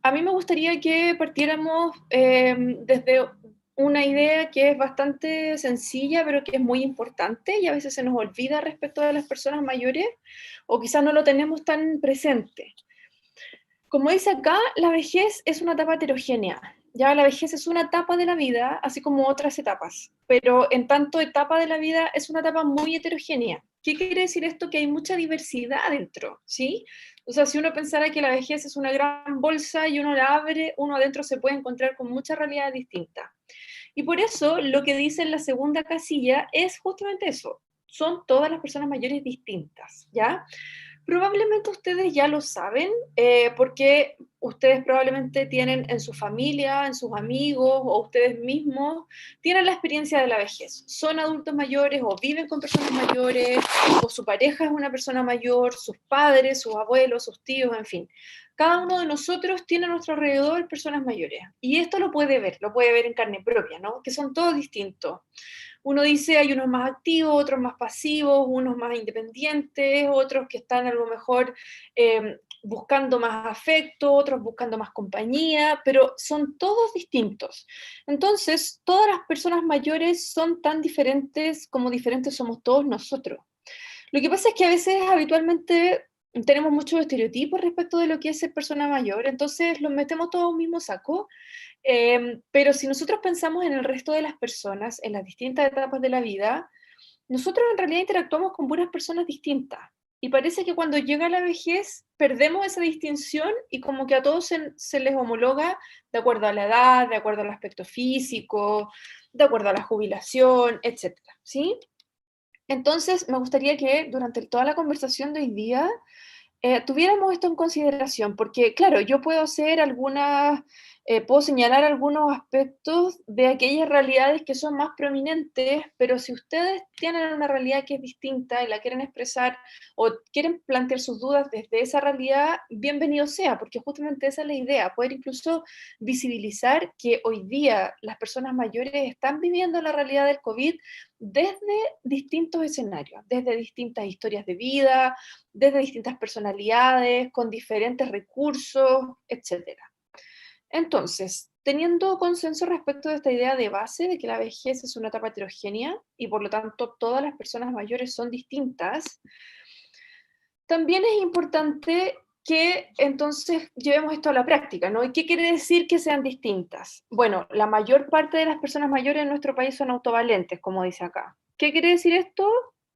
A mí me gustaría que partiéramos desde una idea que es bastante sencilla, pero que es muy importante y a veces se nos olvida respecto de las personas mayores, o quizás no lo tenemos tan presente. Como dice acá, la vejez es una etapa heterogénea. Ya la vejez es una etapa de la vida, así como otras etapas, pero en tanto etapa de la vida es una etapa muy heterogénea. ¿Qué quiere decir esto? Que hay mucha diversidad dentro, ¿sí? O sea, si uno pensara que la vejez es una gran bolsa y uno la abre, uno adentro se puede encontrar con muchas realidades distintas. Y por eso lo que dice en la segunda casilla es justamente eso. Son todas las personas mayores distintas, ¿ya? Probablemente ustedes ya lo saben, porque ustedes probablemente tienen en su familia, en sus amigos o ustedes mismos, tienen la experiencia de la vejez. Son adultos mayores o viven con personas mayores, o su pareja es una persona mayor, sus padres, sus abuelos, sus tíos, en fin. Cada uno de nosotros tiene a nuestro alrededor personas mayores. Y esto lo puede ver en carne propia, ¿no? Que son todos distintos. Uno dice hay unos más activos, otros más pasivos, unos más independientes, otros que están a lo mejor buscando más afecto, otros buscando más compañía, pero son todos distintos. Entonces, todas las personas mayores son tan diferentes como diferentes somos todos nosotros. Lo que pasa es que a veces habitualmente tenemos muchos estereotipos respecto de lo que es ser persona mayor, entonces los metemos todos en un mismo saco, pero si nosotros pensamos en el resto de las personas, en las distintas etapas de la vida, nosotros en realidad interactuamos con puras personas distintas. Y parece que cuando llega la vejez perdemos esa distinción y como que a todos se les homologa de acuerdo a la edad, de acuerdo al aspecto físico, de acuerdo a la jubilación, etcétera, ¿sí? Entonces, me gustaría que durante toda la conversación de hoy día tuviéramos esto en consideración, porque claro, yo puedo hacer algunas, puedo señalar algunos aspectos de aquellas realidades que son más prominentes, pero si ustedes tienen una realidad que es distinta y la quieren expresar o quieren plantear sus dudas desde esa realidad, bienvenido sea, porque justamente esa es la idea, poder incluso visibilizar que hoy día las personas mayores están viviendo la realidad del COVID desde distintos escenarios, desde distintas historias de vida, desde distintas personalidades, con diferentes recursos, etcétera. Entonces, teniendo consenso respecto de esta idea de base de que la vejez es una etapa heterogénea y por lo tanto todas las personas mayores son distintas, también es importante que entonces llevemos esto a la práctica, ¿no? ¿Y qué quiere decir que sean distintas? Bueno, la mayor parte de las personas mayores en nuestro país son autovalentes, como dice acá. ¿Qué quiere decir esto?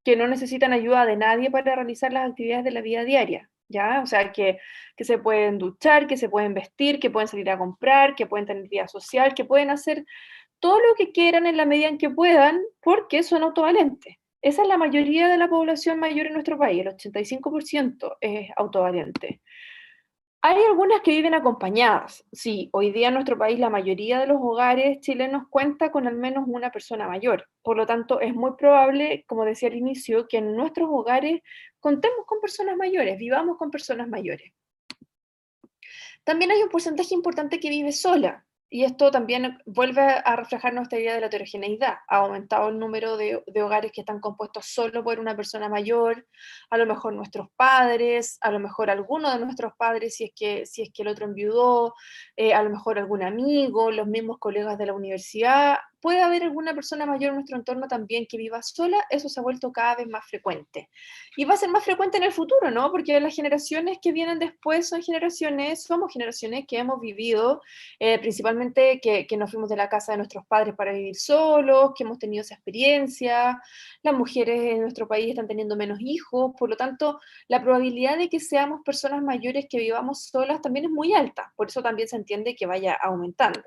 Que no necesitan ayuda de nadie para realizar las actividades de la vida diaria, ¿ya? O sea, que se pueden duchar, que se pueden vestir, que pueden salir a comprar, que pueden tener vida social, que pueden hacer todo lo que quieran en la medida en que puedan, porque son autovalentes. Esa es la mayoría de la población mayor en nuestro país, el 85% es autovalente. Hay algunas que viven acompañadas. Sí, hoy día en nuestro país la mayoría de los hogares chilenos cuenta con al menos una persona mayor. Por lo tanto, es muy probable, como decía al inicio, que en nuestros hogares contemos con personas mayores, vivamos con personas mayores. También hay un porcentaje importante que vive sola, y esto también vuelve a reflejar nuestra idea de la heterogeneidad. Ha aumentado el número de hogares que están compuestos solo por una persona mayor, a lo mejor nuestros padres, a lo mejor alguno de nuestros padres si es que el otro enviudó, a lo mejor algún amigo, los mismos colegas de la universidad. Puede haber alguna persona mayor en nuestro entorno también que viva sola, eso se ha vuelto cada vez más frecuente. Y va a ser más frecuente en el futuro, ¿no? Porque las generaciones que vienen después somos generaciones que hemos vivido, principalmente que nos fuimos de la casa de nuestros padres para vivir solos, que hemos tenido esa experiencia. Las mujeres en nuestro país están teniendo menos hijos, por lo tanto, la probabilidad de que seamos personas mayores que vivamos solas también es muy alta, por eso también se entiende que vaya aumentando.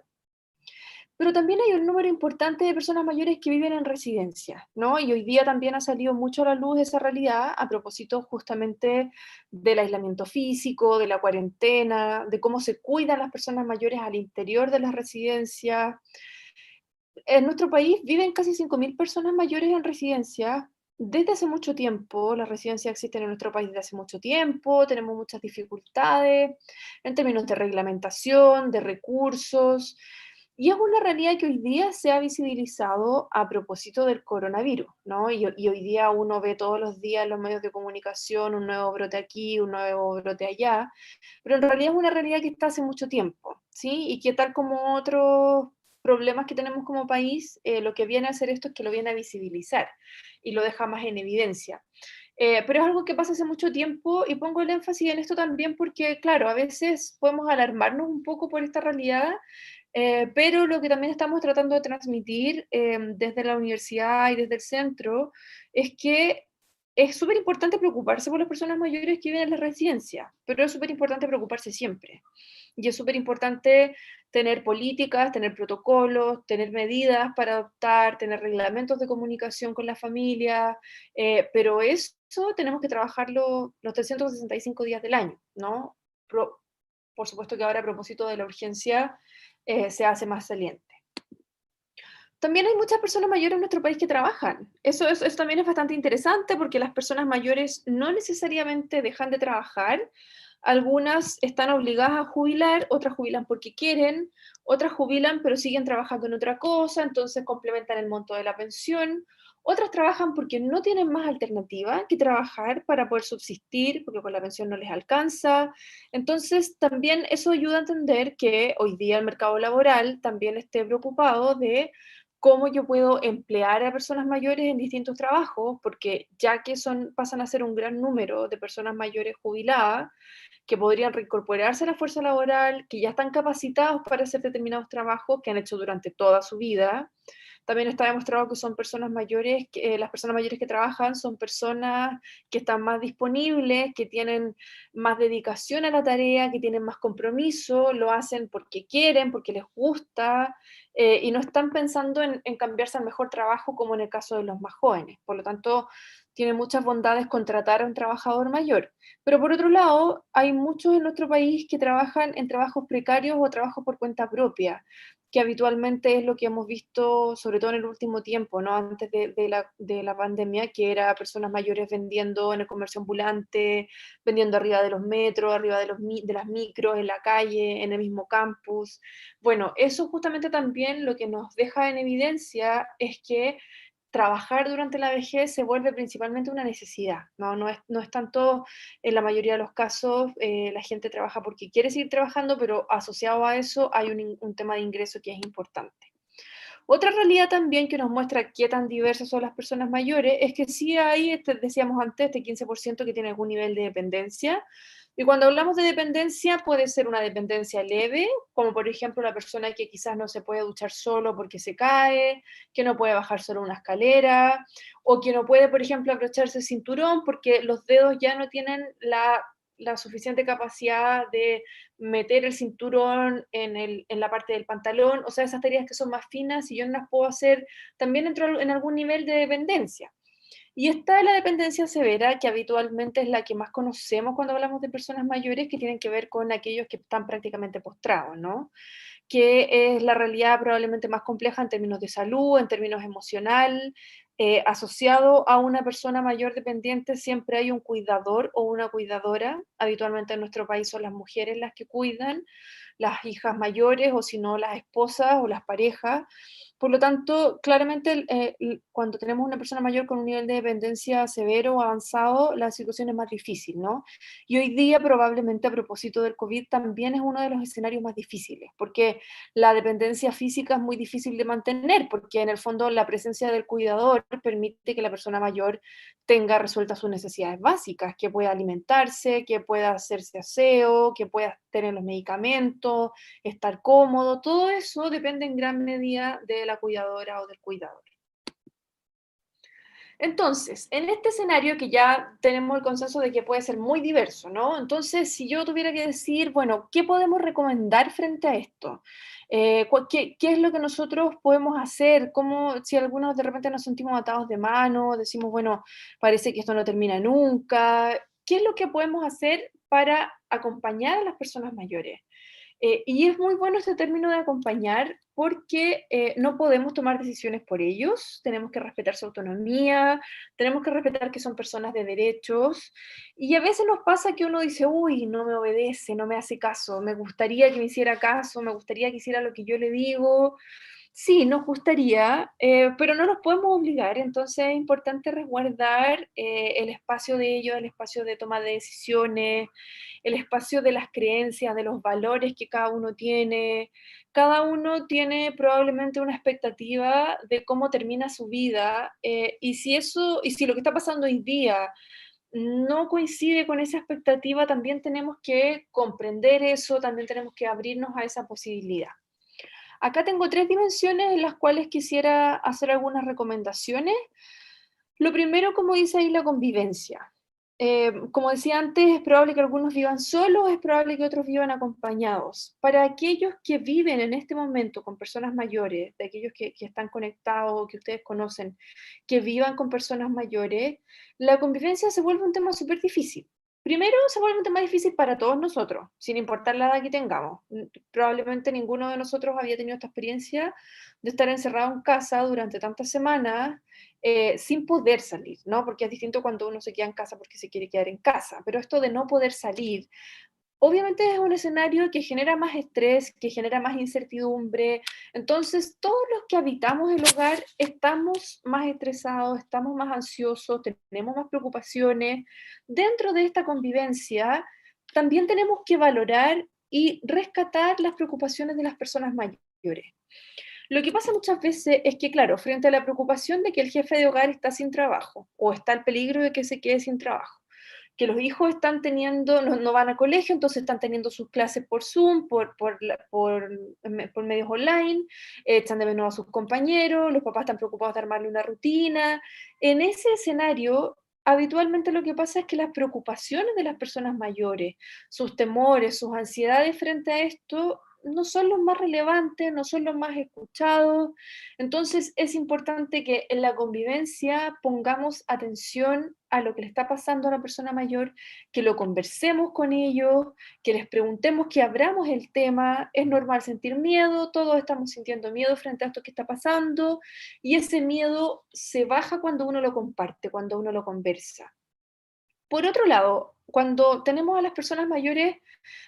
Pero también hay un número importante de personas mayores que viven en residencias, ¿no? Y hoy día también ha salido mucho a la luz esa realidad a propósito justamente del aislamiento físico, de la cuarentena, de cómo se cuidan las personas mayores al interior de las residencias. En nuestro país viven casi 5.000 personas mayores en residencia desde hace mucho tiempo. Las residencias existen en nuestro país desde hace mucho tiempo, tenemos muchas dificultades en términos de reglamentación, de recursos. Y es una realidad que hoy día se ha visibilizado a propósito del coronavirus, ¿no? Y hoy día uno ve todos los días en los medios de comunicación un nuevo brote aquí, un nuevo brote allá, pero en realidad es una realidad que está hace mucho tiempo, ¿sí? Y que tal como otros problemas que tenemos como país, lo que viene a hacer esto es que lo viene a visibilizar y lo deja más en evidencia. Pero es algo que pasa hace mucho tiempo y pongo el énfasis en esto también porque, claro, a veces podemos alarmarnos un poco por esta realidad, pero lo que también estamos tratando de transmitir desde la universidad y desde el centro es que es súper importante preocuparse por las personas mayores que viven en la residencia, pero es súper importante preocuparse siempre. Y es súper importante tener políticas, tener protocolos, tener medidas para adoptar, tener reglamentos de comunicación con la familia, pero eso tenemos que trabajarlo los 365 días del año, ¿no? Pro- por supuesto que ahora a propósito de la urgencia se hace más saliente. También hay muchas personas mayores en nuestro país que trabajan. Eso también es bastante interesante porque las personas mayores no necesariamente dejan de trabajar. Algunas están obligadas a jubilar, otras jubilan porque quieren, otras jubilan pero siguen trabajando en otra cosa, entonces complementan el monto de la pensión. Otras trabajan porque no tienen más alternativa que trabajar para poder subsistir, porque con la pensión no les alcanza. Entonces, también eso ayuda a entender que hoy día el mercado laboral también esté preocupado de cómo yo puedo emplear a personas mayores en distintos trabajos, porque ya que pasan a ser un gran número de personas mayores jubiladas, que podrían reincorporarse a la fuerza laboral, que ya están capacitados para hacer determinados trabajos que han hecho durante toda su vida. También está demostrado que son personas mayores, que, las personas mayores que trabajan son personas que están más disponibles, que tienen más dedicación a la tarea, que tienen más compromiso, lo hacen porque quieren, porque les gusta, y no están pensando en cambiarse al mejor trabajo como en el caso de los más jóvenes. Por lo tanto, tiene muchas bondades contratar a un trabajador mayor. Pero por otro lado, hay muchos en nuestro país que trabajan en trabajos precarios o trabajos por cuenta propia, que habitualmente es lo que hemos visto, sobre todo en el último tiempo, ¿no? Antes de la pandemia, que era personas mayores vendiendo en el comercio ambulante, vendiendo arriba de los metros, arriba de las micros, en la calle, en el mismo campus. Bueno, eso justamente también lo que nos deja en evidencia es que trabajar durante la vejez se vuelve principalmente una necesidad, no es tanto, en la mayoría de los casos, la gente trabaja porque quiere seguir trabajando, pero asociado a eso hay un tema de ingreso que es importante. Otra realidad también que nos muestra qué tan diversas son las personas mayores es que sí hay, decíamos antes, este 15% que tiene algún nivel de dependencia. Y cuando hablamos de dependencia, puede ser una dependencia leve, como por ejemplo la persona que quizás no se puede duchar solo porque se cae, que no puede bajar solo una escalera, o que no puede, por ejemplo, abrocharse el cinturón porque los dedos ya no tienen la suficiente capacidad de meter el cinturón en la parte del pantalón, o sea, esas tareas que son más finas y yo no las puedo hacer, también entro en algún nivel de dependencia. Y está la dependencia severa, que habitualmente es la que más conocemos cuando hablamos de personas mayores, que tienen que ver con aquellos que están prácticamente postrados, ¿no? Que es la realidad probablemente más compleja en términos de salud, en términos emocional. Asociado a una persona mayor dependiente siempre hay un cuidador o una cuidadora. Habitualmente en nuestro país son las mujeres las que cuidan, las hijas mayores o si no las esposas o las parejas. Por lo tanto, claramente cuando tenemos una persona mayor con un nivel de dependencia severo o avanzado, la situación es más difícil, ¿no? Y hoy día probablemente a propósito del COVID también es uno de los escenarios más difíciles, porque la dependencia física es muy difícil de mantener, porque en el fondo la presencia del cuidador permite que la persona mayor tenga resueltas sus necesidades básicas, que pueda alimentarse, que pueda hacerse aseo, que pueda tener los medicamentos, estar cómodo, todo eso depende en gran medida de la cuidadora o del cuidador. Entonces, en este escenario que ya tenemos el consenso de que puede ser muy diverso, ¿no? Entonces, si yo tuviera que decir, bueno, ¿qué podemos recomendar frente a esto? ¿Qué es lo que nosotros podemos hacer? ¿Cómo, si algunos de repente nos sentimos atados de mano, decimos, bueno, parece que esto no termina nunca? ¿Qué es lo que podemos hacer para acompañar a las personas mayores? Y es muy bueno este término de acompañar porque no podemos tomar decisiones por ellos, tenemos que respetar su autonomía, tenemos que respetar que son personas de derechos y a veces nos pasa que uno dice, uy, no me obedece, no me hace caso, me gustaría que me hiciera caso, me gustaría que hiciera lo que yo le digo. Sí, nos gustaría, pero no nos podemos obligar, entonces es importante resguardar el espacio de ellos, el espacio de toma de decisiones, el espacio de las creencias, de los valores que cada uno tiene. Cada uno tiene probablemente una expectativa de cómo termina su vida, y si lo que está pasando hoy día no coincide con esa expectativa, también tenemos que comprender eso, también tenemos que abrirnos a esa posibilidad. Acá tengo 3 dimensiones en las cuales quisiera hacer algunas recomendaciones. Lo primero, como dice ahí, la convivencia. Como decía antes, es probable que algunos vivan solos, es probable que otros vivan acompañados. Para aquellos que viven en este momento con personas mayores, de aquellos que están conectados o que ustedes conocen, que vivan con personas mayores, la convivencia se vuelve un tema súper difícil. Primero, se vuelve un tema difícil para todos nosotros, sin importar la edad que tengamos. Probablemente ninguno de nosotros había tenido esta experiencia de estar encerrado en casa durante tantas semanas sin poder salir, ¿no? Porque es distinto cuando uno se queda en casa porque se quiere quedar en casa, pero esto de no poder salir, obviamente es un escenario que genera más estrés, que genera más incertidumbre. Entonces, todos los que habitamos el hogar estamos más estresados, estamos más ansiosos, tenemos más preocupaciones. Dentro de esta convivencia, también tenemos que valorar y rescatar las preocupaciones de las personas mayores. Lo que pasa muchas veces es que, claro, frente a la preocupación de que el jefe de hogar está sin trabajo o está el peligro de que se quede sin trabajo, que los hijos están teniendo, no van a colegio, entonces están teniendo sus clases por Zoom, por medios online, echan de menos a sus compañeros, los papás están preocupados de armarle una rutina. En ese escenario, habitualmente lo que pasa es que las preocupaciones de las personas mayores, sus temores, sus ansiedades frente a esto, no son los más relevantes, no son los más escuchados. Entonces es importante que en la convivencia pongamos atención a lo que le está pasando a la persona mayor, que lo conversemos con ellos, que les preguntemos, que abramos el tema. Es normal sentir miedo, todos estamos sintiendo miedo frente a esto que está pasando, y ese miedo se baja cuando uno lo comparte, cuando uno lo conversa. Por otro lado, cuando tenemos a las personas mayores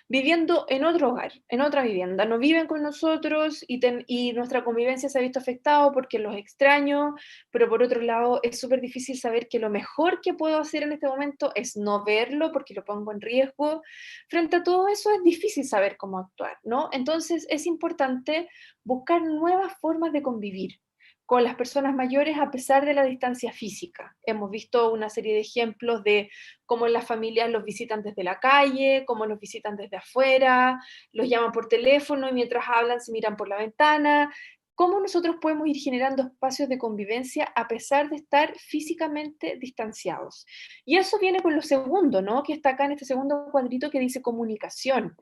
viviendo en otro hogar, en otra vivienda, no viven con nosotros y nuestra convivencia se ha visto afectado porque los extraño, pero por otro lado es súper difícil saber que lo mejor que puedo hacer en este momento es no verlo porque lo pongo en riesgo. Frente a todo eso es difícil saber cómo actuar, ¿no? Entonces es importante buscar nuevas formas de convivir con las personas mayores a pesar de la distancia física. Hemos visto una serie de ejemplos de cómo las familias los visitan desde la calle, cómo los visitan desde afuera, los llaman por teléfono y mientras hablan se miran por la ventana. ¿Cómo nosotros podemos ir generando espacios de convivencia a pesar de estar físicamente distanciados? Y eso viene con lo segundo, ¿no? Que está acá en este segundo cuadrito que dice comunicación.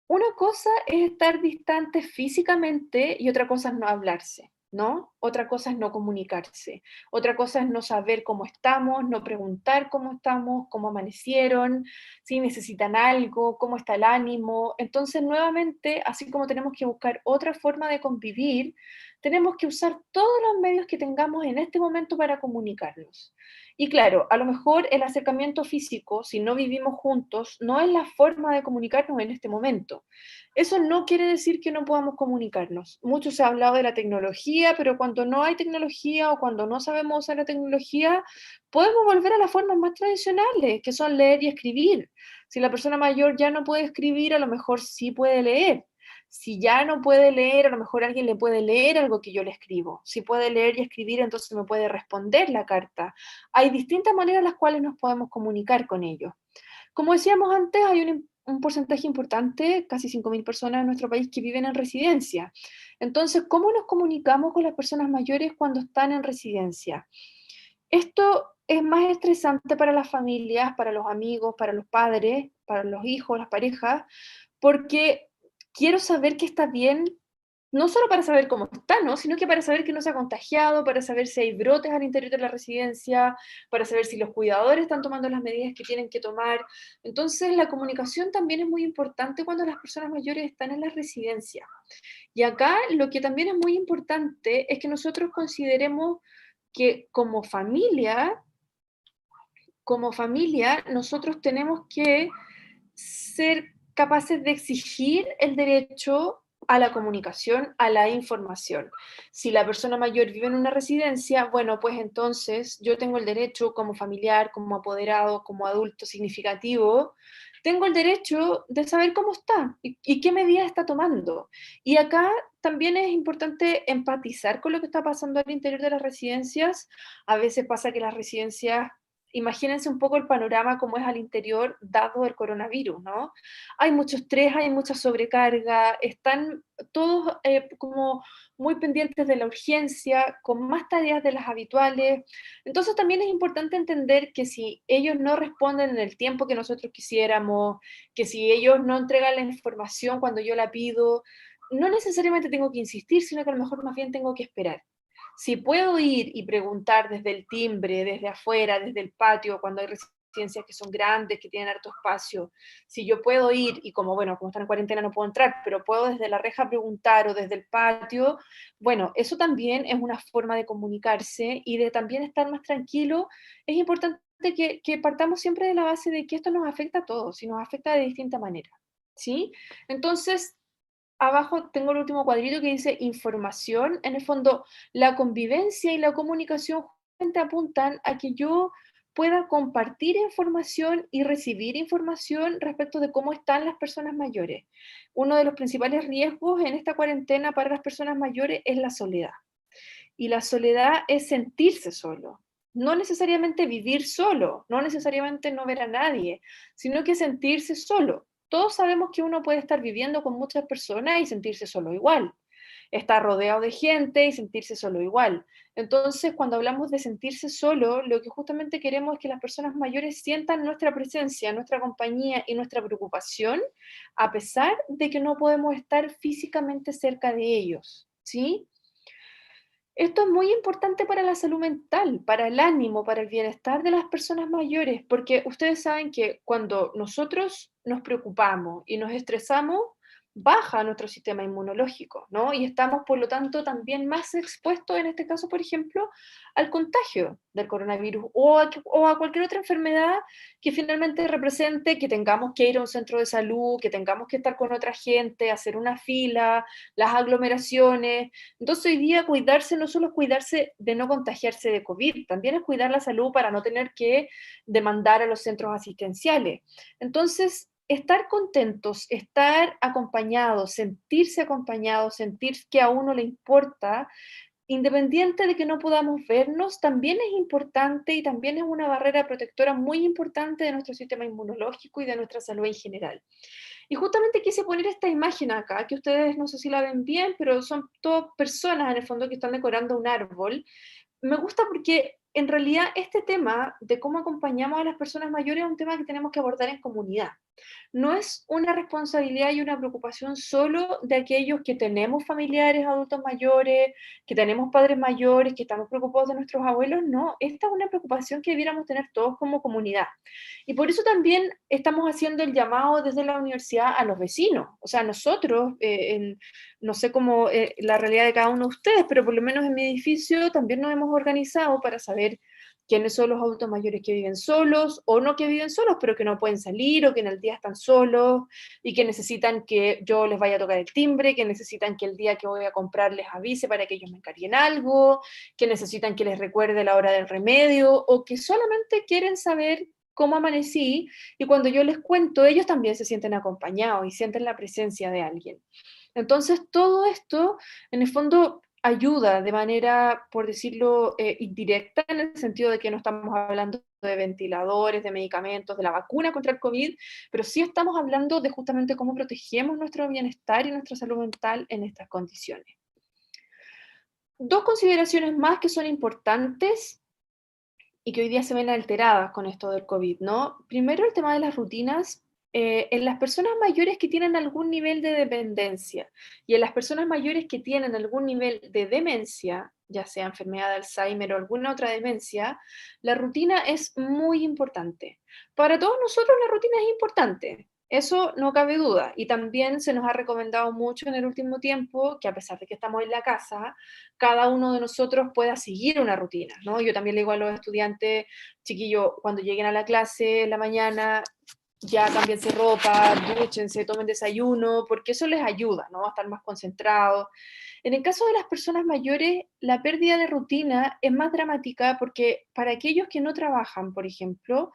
Una cosa es estar distantes físicamente y otra cosa es no hablarse, ¿no? Otra cosa es no comunicarse. Otra cosa es no saber cómo estamos, no preguntar cómo estamos, cómo amanecieron, si necesitan algo, cómo está el ánimo. Entonces, nuevamente, así como tenemos que buscar otra forma de convivir, tenemos que usar todos los medios que tengamos en este momento para comunicarnos. Y claro, a lo mejor el acercamiento físico, si no vivimos juntos, no es la forma de comunicarnos en este momento. Eso no quiere decir que no podamos comunicarnos. Mucho se ha hablado de la tecnología, pero cuando no hay tecnología o cuando no sabemos usar la tecnología, podemos volver a las formas más tradicionales, que son leer y escribir. Si la persona mayor ya no puede escribir, a lo mejor sí puede leer. Si ya no puede leer, a lo mejor alguien le puede leer algo que yo le escribo. Si puede leer y escribir, entonces me puede responder la carta. Hay distintas maneras en las cuales nos podemos comunicar con ellos. Como decíamos antes, hay un porcentaje importante, casi 5.000 personas en nuestro país que viven en residencia. Entonces, ¿cómo nos comunicamos con las personas mayores cuando están en residencia? Esto es más estresante para las familias, para los amigos, para los padres, para los hijos, las parejas, porque quiero saber que está bien, no solo para saber cómo está, ¿no? Sino que para saber que no se ha contagiado, para saber si hay brotes al interior de la residencia, para saber si los cuidadores están tomando las medidas que tienen que tomar. Entonces, la comunicación también es muy importante cuando las personas mayores están en la residencia. Y acá lo que también es muy importante es que nosotros consideremos que como familia, nosotros tenemos que ser capaces de exigir el derecho a la comunicación, a la información. Si la persona mayor vive en una residencia, bueno, pues entonces yo tengo el derecho como familiar, como apoderado, como adulto significativo, tengo el derecho de saber cómo está y qué medidas está tomando. Y acá también es importante empatizar con lo que está pasando al interior de las residencias. A veces pasa que las residencias, imagínense un poco el panorama como es al interior dado el coronavirus, ¿no? Hay mucho estrés, hay mucha sobrecarga, están todos como muy pendientes de la urgencia, con más tareas de las habituales. Entonces también es importante entender que si ellos no responden en el tiempo que nosotros quisiéramos, que si ellos no entregan la información cuando yo la pido, no necesariamente tengo que insistir, sino que a lo mejor más bien tengo que esperar. Si puedo ir y preguntar desde el timbre, desde afuera, desde el patio, cuando hay residencias que son grandes, que tienen harto espacio, si yo puedo ir y como, bueno, como están en cuarentena no puedo entrar, pero puedo desde la reja preguntar o desde el patio, bueno, eso también es una forma de comunicarse y de también estar más tranquilo. Es importante que partamos siempre de la base de que esto nos afecta a todos y nos afecta de distinta manera, ¿sí? Entonces, abajo tengo el último cuadrito que dice información. En el fondo, la convivencia y la comunicación justamente apuntan a que yo pueda compartir información y recibir información respecto de cómo están las personas mayores. Uno de los principales riesgos en esta cuarentena para las personas mayores es la soledad. Y la soledad es sentirse solo. No necesariamente vivir solo, no necesariamente no ver a nadie, sino que sentirse solo. Todos sabemos que uno puede estar viviendo con muchas personas y sentirse solo igual. Estar rodeado de gente y sentirse solo igual. Entonces, cuando hablamos de sentirse solo, lo que justamente queremos es que las personas mayores sientan nuestra presencia, nuestra compañía y nuestra preocupación, a pesar de que no podemos estar físicamente cerca de ellos, ¿sí? Esto es muy importante para la salud mental, para el ánimo, para el bienestar de las personas mayores, porque ustedes saben que cuando nosotros nos preocupamos y nos estresamos, baja nuestro sistema inmunológico, ¿no? Y estamos, por lo tanto, también más expuestos, en este caso, por ejemplo, al contagio del coronavirus o a cualquier otra enfermedad que finalmente represente que tengamos que ir a un centro de salud, que tengamos que estar con otra gente, hacer una fila, las aglomeraciones. Entonces, hoy día cuidarse no solo es cuidarse de no contagiarse de COVID, también es cuidar la salud para no tener que demandar a los centros asistenciales. Entonces, estar contentos, estar acompañados, sentir que a uno le importa, independiente de que no podamos vernos, también es importante y también es una barrera protectora muy importante de nuestro sistema inmunológico y de nuestra salud en general. Y justamente quise poner esta imagen acá, que ustedes no sé si la ven bien, pero son todas personas en el fondo que están decorando un árbol. Me gusta porque en realidad este tema de cómo acompañamos a las personas mayores es un tema que tenemos que abordar en comunidad. No es una responsabilidad y una preocupación solo de aquellos que tenemos familiares adultos mayores, que tenemos padres mayores, que estamos preocupados de nuestros abuelos, no, esta es una preocupación que debiéramos tener todos como comunidad. Y por eso también estamos haciendo el llamado desde la universidad a los vecinos, o sea, nosotros, no sé cómo la realidad de cada uno de ustedes, pero por lo menos en mi edificio también nos hemos organizado para saber quiénes son los adultos mayores que viven solos o no que viven solos, pero que no pueden salir o que en el día están solos y que necesitan que yo les vaya a tocar el timbre, que necesitan que el día que voy a comprar les avise para que ellos me encarguen algo, que necesitan que les recuerde la hora del remedio o que solamente quieren saber cómo amanecí y cuando yo les cuento, ellos también se sienten acompañados y sienten la presencia de alguien. Entonces, todo esto, en el fondo, ayuda de manera, por decirlo, indirecta, en el sentido de que no estamos hablando de ventiladores, de medicamentos, de la vacuna contra el COVID, pero sí estamos hablando de justamente cómo protegemos nuestro bienestar y nuestra salud mental en estas condiciones. Dos consideraciones más que son importantes y que hoy día se ven alteradas con esto del COVID, ¿no? Primero, el tema de las rutinas. en las personas mayores que tienen algún nivel de dependencia y en las personas mayores que tienen algún nivel de demencia, ya sea enfermedad de Alzheimer o alguna otra demencia, la rutina es muy importante. Para todos nosotros la rutina es importante, eso no cabe duda. Y también se nos ha recomendado mucho en el último tiempo que a pesar de que estamos en la casa, cada uno de nosotros pueda seguir una rutina, ¿no? Yo también le digo a los estudiantes, chiquillos, cuando lleguen a la clase en la mañana, ya cámbiense ropa, dúchense, tomen desayuno, porque eso les ayuda, ¿no? A estar más concentrados. En el caso de las personas mayores, la pérdida de rutina es más dramática porque para aquellos que no trabajan, por ejemplo,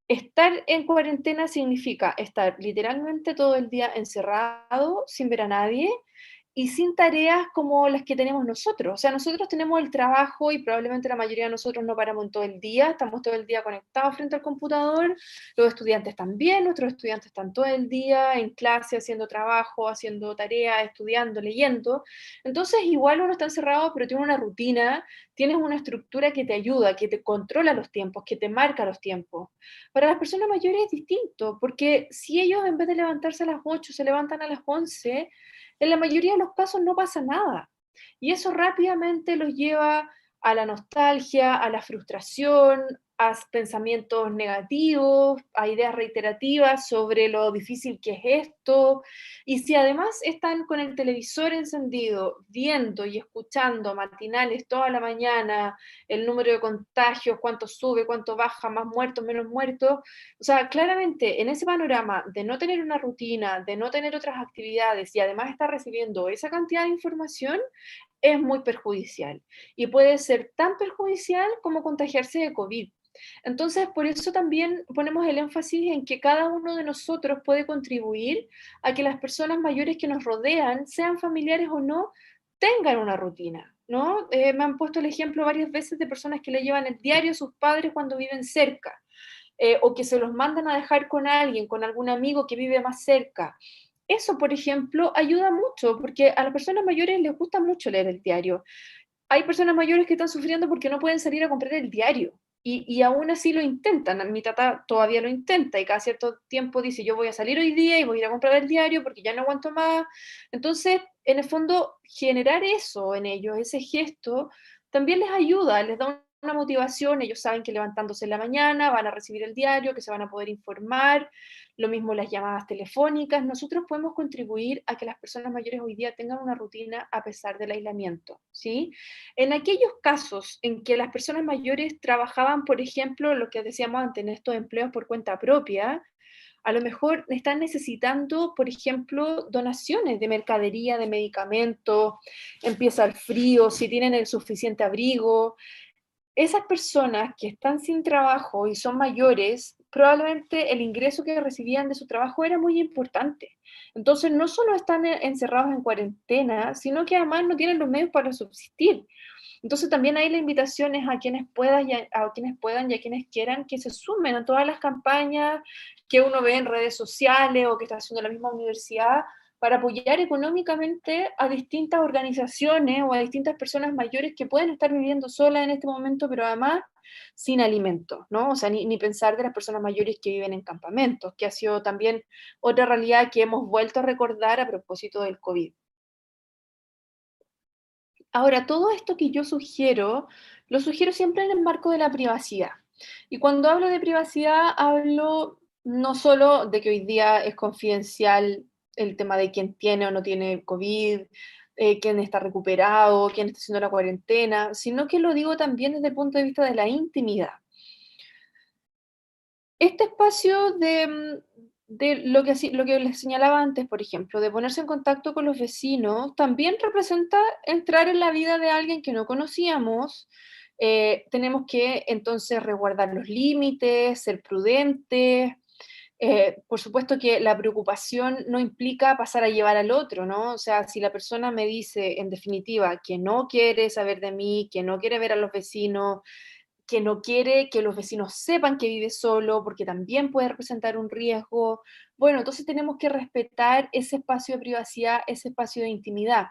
estar en cuarentena significa estar literalmente todo el día encerrado, sin ver a nadie y sin tareas como las que tenemos nosotros. O sea, nosotros tenemos el trabajo y probablemente la mayoría de nosotros no paramos en todo el día, estamos todo el día conectados frente al computador, los estudiantes también, nuestros estudiantes están todo el día en clase haciendo trabajo, haciendo tareas, estudiando, leyendo. Entonces, igual uno está encerrado, pero tiene una rutina, tienes una estructura que te ayuda, que te controla los tiempos, que te marca los tiempos. Para las personas mayores es distinto, porque si ellos en vez de levantarse a las 8 se levantan a las 11, en la mayoría de los casos no pasa nada. Y eso rápidamente los lleva a la nostalgia, a la frustración, a pensamientos negativos, a ideas reiterativas sobre lo difícil que es esto. Y si además están con el televisor encendido, viendo y escuchando matinales toda la mañana, el número de contagios, cuánto sube, cuánto baja, más muertos, menos muertos, o sea, claramente en ese panorama de no tener una rutina, de no tener otras actividades y además estar recibiendo esa cantidad de información, es muy perjudicial. Y puede ser tan perjudicial como contagiarse de COVID. Entonces, por eso también ponemos el énfasis en que cada uno de nosotros puede contribuir a que las personas mayores que nos rodean, sean familiares o no, tengan una rutina, ¿no? Me han puesto el ejemplo varias veces de personas que le llevan el diario a sus padres cuando viven cerca o que se los mandan a dejar con alguien, con algún amigo que vive más cerca. Eso, por ejemplo, ayuda mucho, porque a las personas mayores les gusta mucho leer el diario. Hay personas mayores que están sufriendo porque no pueden salir a comprar el diario. Y aún así lo intentan. Mi tata todavía lo intenta y cada cierto tiempo dice, yo voy a salir hoy día y voy a ir a comprar el diario porque ya no aguanto más. Entonces, en el fondo, generar eso en ellos, ese gesto, también les ayuda, les da una motivación. Ellos saben que levantándose en la mañana van a recibir el diario, que se van a poder informar. Lo mismo las llamadas telefónicas. Nosotros podemos contribuir a que las personas mayores hoy día tengan una rutina a pesar del aislamiento, ¿sí? En aquellos casos en que las personas mayores trabajaban, por ejemplo, lo que decíamos antes, en estos empleos por cuenta propia, a lo mejor están necesitando, por ejemplo, donaciones de mercadería, de medicamentos, empieza el frío, si tienen el suficiente abrigo. Esas personas que están sin trabajo y son mayores, probablemente el ingreso que recibían de su trabajo era muy importante. Entonces, no solo están encerrados en cuarentena, sino que además no tienen los medios para subsistir. Entonces también hay la invitación es a quienes puedan a quienes puedan y a quienes quieran que se sumen a todas las campañas que uno ve en redes sociales o que está haciendo la misma universidad para apoyar económicamente a distintas organizaciones o a distintas personas mayores que pueden estar viviendo solas en este momento, pero además sin alimentos, ¿no? O sea, ni pensar de las personas mayores que viven en campamentos, que ha sido también otra realidad que hemos vuelto a recordar a propósito del COVID. Ahora, todo esto que yo sugiero, lo sugiero siempre en el marco de la privacidad. Y cuando hablo de privacidad, hablo no solo de que hoy día es confidencial el tema de quién tiene o no tiene COVID, quién está recuperado, quién está haciendo la cuarentena, sino que lo digo también desde el punto de vista de la intimidad. Este espacio de lo que les señalaba antes, por ejemplo, de ponerse en contacto con los vecinos, también representa entrar en la vida de alguien que no conocíamos. Tenemos que entonces resguardar los límites, ser prudentes. Por supuesto que la preocupación no implica pasar a llevar al otro, ¿no? O sea, si la persona me dice en definitiva que no quiere saber de mí, que no quiere ver a los vecinos, que no quiere que los vecinos sepan que vive solo, porque también puede representar un riesgo. Bueno, entonces tenemos que respetar ese espacio de privacidad, ese espacio de intimidad.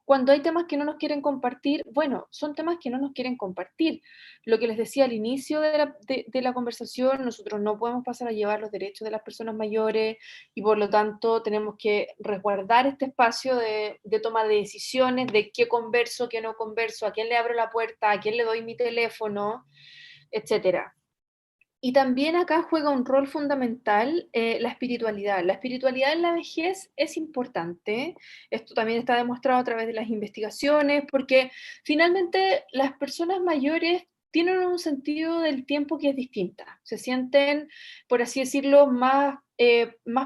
Cuando hay temas que no nos quieren compartir, bueno, son temas que no nos quieren compartir. Lo que les decía al inicio de la conversación, nosotros no podemos pasar a llevar los derechos de las personas mayores y por lo tanto tenemos que resguardar este espacio de toma de decisiones, de qué converso, qué no converso, a quién le abro la puerta, a quién le doy mi teléfono, etcétera. Y también acá juega un rol fundamental la espiritualidad. La espiritualidad en la vejez es importante. Esto también está demostrado a través de las investigaciones, porque finalmente las personas mayores tienen un sentido del tiempo que es distinta. Se sienten, por así decirlo, más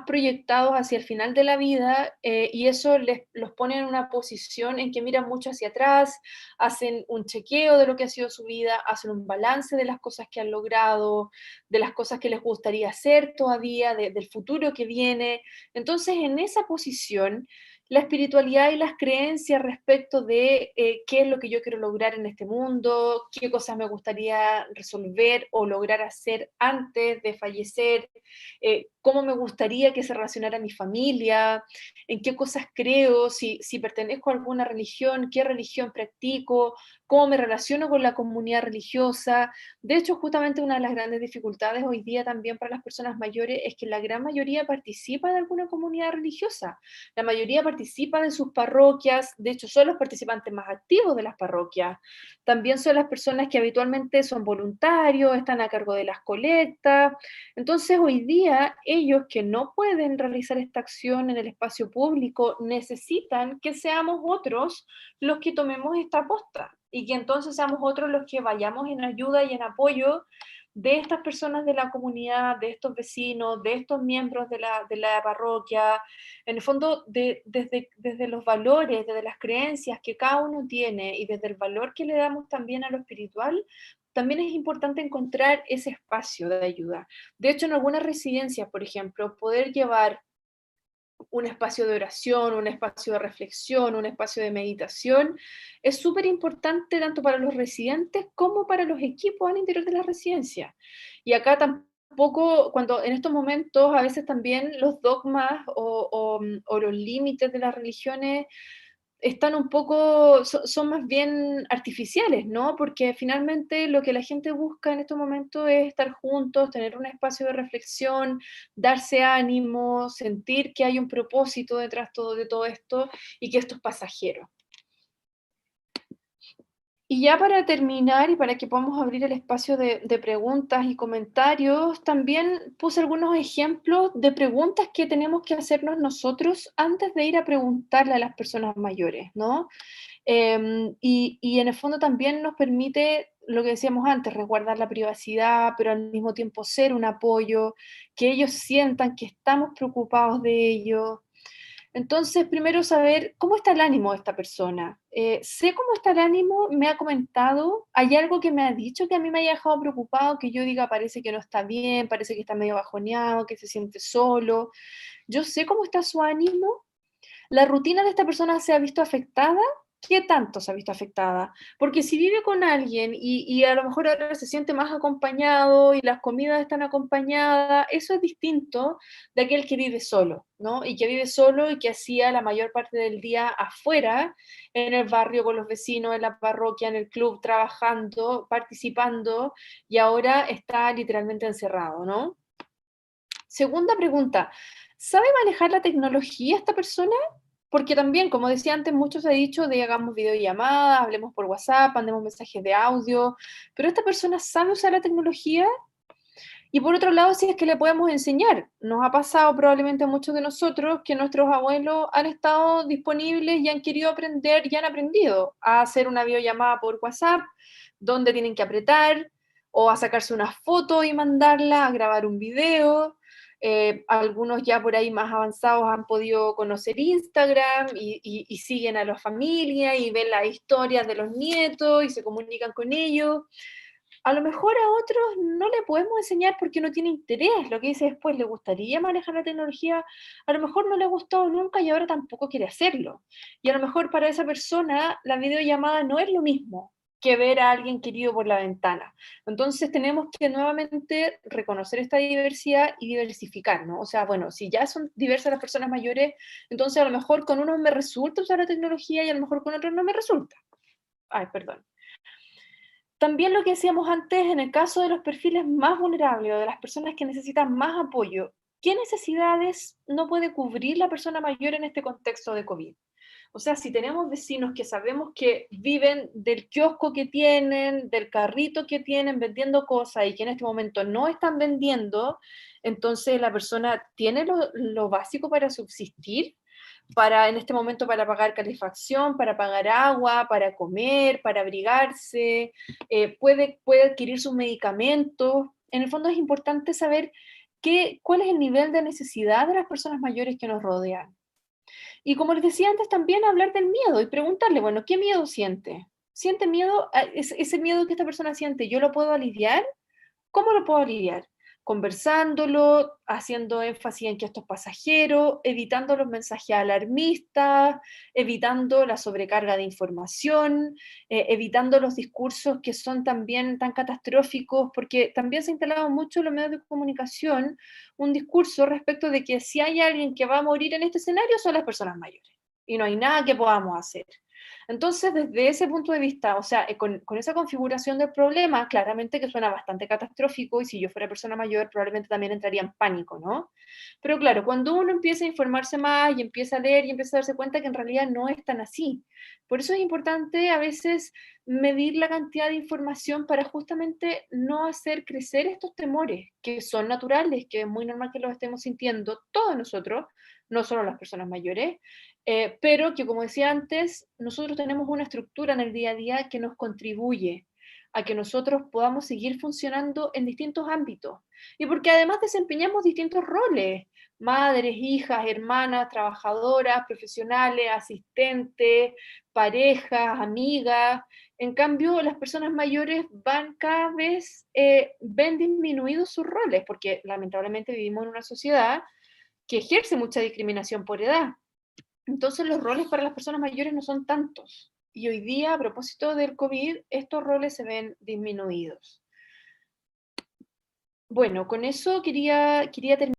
proyectados hacia el final de la vida y eso los pone en una posición en que miran mucho hacia atrás, hacen un chequeo de lo que ha sido su vida, hacen un balance de las cosas que han logrado, de las cosas que les gustaría hacer todavía, del futuro que viene. Entonces, en esa posición, la espiritualidad y las creencias respecto de qué es lo que yo quiero lograr en este mundo, qué cosas me gustaría resolver o lograr hacer antes de fallecer, cómo me gustaría que se relacionara mi familia, en qué cosas creo, si pertenezco a alguna religión, qué religión practico, cómo me relaciono con la comunidad religiosa. De hecho, justamente una de las grandes dificultades hoy día también para las personas mayores es que la gran mayoría participa de alguna comunidad religiosa. La mayoría participa de sus parroquias, de hecho son los participantes más activos de las parroquias. También son las personas que habitualmente son voluntarios, están a cargo de las colectas. Entonces, hoy día, ellos que no pueden realizar esta acción en el espacio público necesitan que seamos otros los que tomemos esta posta y que entonces seamos otros los que vayamos en ayuda y en apoyo de estas personas de la comunidad, de estos vecinos, de estos miembros de la parroquia, en el fondo, desde los valores, desde las creencias que cada uno tiene y desde el valor que le damos también a lo espiritual, también es importante encontrar ese espacio de ayuda. De hecho, en algunas residencias, por ejemplo, poder llevar un espacio de oración, un espacio de reflexión, un espacio de meditación, es súper importante tanto para los residentes como para los equipos al interior de la residencia. Y acá tampoco, cuando en estos momentos a veces también los dogmas o los límites de las religiones están un poco, son más bien artificiales, ¿no? Porque finalmente lo que la gente busca en estos momentos es estar juntos, tener un espacio de reflexión, darse ánimo, sentir que hay un propósito detrás de todo esto y que esto es pasajero. Y ya para terminar y para que podamos abrir el espacio de preguntas y comentarios, también puse algunos ejemplos de preguntas que tenemos que hacernos nosotros antes de ir a preguntarle a las personas mayores, ¿no? Y en el fondo también nos permite, lo que decíamos antes, resguardar la privacidad, pero al mismo tiempo ser un apoyo, que ellos sientan que estamos preocupados de ellos. Entonces, primero saber cómo está el ánimo de esta persona. Sé cómo está el ánimo, me ha comentado, hay algo que me ha dicho que a mí me haya dejado preocupado, que yo diga parece que no está bien, parece que está medio bajoneado, que se siente solo. Yo sé cómo está su ánimo, la rutina de esta persona se ha visto afectada. ¿Qué tanto se ha visto afectada? Porque si vive con alguien y a lo mejor ahora se siente más acompañado y las comidas están acompañadas, eso es distinto de aquel que vive solo, ¿no? Y que vive solo y que hacía la mayor parte del día afuera, en el barrio, con los vecinos, en la parroquia, en el club, trabajando, participando, y ahora está literalmente encerrado, ¿no? Segunda pregunta, ¿sabe manejar la tecnología esta persona? Porque también, como decía antes, muchos ha dicho de hagamos videollamadas, hablemos por WhatsApp, mandemos mensajes de audio, pero esta persona sabe usar la tecnología y por otro lado, si es que le podemos enseñar. Nos ha pasado probablemente a muchos de nosotros que nuestros abuelos han estado disponibles y han querido aprender y han aprendido a hacer una videollamada por WhatsApp, donde tienen que apretar o a sacarse una foto y mandarla, a grabar un video. Algunos ya por ahí más avanzados han podido conocer Instagram y siguen a la familia y ven las historias de los nietos y se comunican con ellos. A lo mejor a otros no le podemos enseñar porque no tiene interés, lo que dice después, le gustaría manejar la tecnología, a lo mejor no le ha gustado nunca y ahora tampoco quiere hacerlo. Y a lo mejor para esa persona la videollamada no es lo mismo. que ver a alguien querido por la ventana. Entonces tenemos que nuevamente reconocer esta diversidad y diversificar, ¿no? O sea, bueno, si ya son diversas las personas mayores, entonces a lo mejor con unos me resulta usar la tecnología y a lo mejor con otros no me resulta. Ay, perdón. También lo que decíamos antes, en el caso de los perfiles más vulnerables o de las personas que necesitan más apoyo, ¿qué necesidades no puede cubrir la persona mayor en este contexto de COVID? O sea, si tenemos vecinos que sabemos que viven del kiosco que tienen, del carrito que tienen vendiendo cosas y que en este momento no están vendiendo, entonces la persona tiene lo básico para subsistir, para en este momento para pagar calefacción, para pagar agua, para comer, para abrigarse, puede adquirir sus medicamentos. En el fondo es importante saber cuál es el nivel de necesidad de las personas mayores que nos rodean. Y como les decía antes, también hablar del miedo y preguntarle, bueno, ¿qué miedo siente? ¿Siente miedo? Ese miedo que esta persona siente, ¿yo lo puedo aliviar? ¿Cómo lo puedo aliviar? Conversándolo, haciendo énfasis en que esto es pasajero, evitando los mensajes alarmistas, evitando la sobrecarga de información, evitando los discursos que son también tan catastróficos, porque también se ha instalado mucho en los medios de comunicación un discurso respecto de que si hay alguien que va a morir en este escenario son las personas mayores y no hay nada que podamos hacer. Entonces, desde ese punto de vista, o sea, con esa configuración del problema, claramente que suena bastante catastrófico y si yo fuera persona mayor probablemente también entraría en pánico, ¿no? Pero claro, cuando uno empieza a informarse más y empieza a leer y empieza a darse cuenta que en realidad no es tan así. Por eso es importante a veces medir la cantidad de información para justamente no hacer crecer estos temores, que son naturales, que es muy normal que los estemos sintiendo todos nosotros, no solo las personas mayores, pero que, como decía antes, nosotros tenemos una estructura en el día a día que nos contribuye a que nosotros podamos seguir funcionando en distintos ámbitos. Y porque además desempeñamos distintos roles, madres, hijas, hermanas, trabajadoras, profesionales, asistentes, parejas, amigas. En cambio, las personas mayores van cada vez, ven disminuidos sus roles, porque lamentablemente vivimos en una sociedad que ejerce mucha discriminación por edad. Entonces los roles para las personas mayores no son tantos. Y hoy día, a propósito del COVID, estos roles se ven disminuidos. Bueno, con eso quería terminar.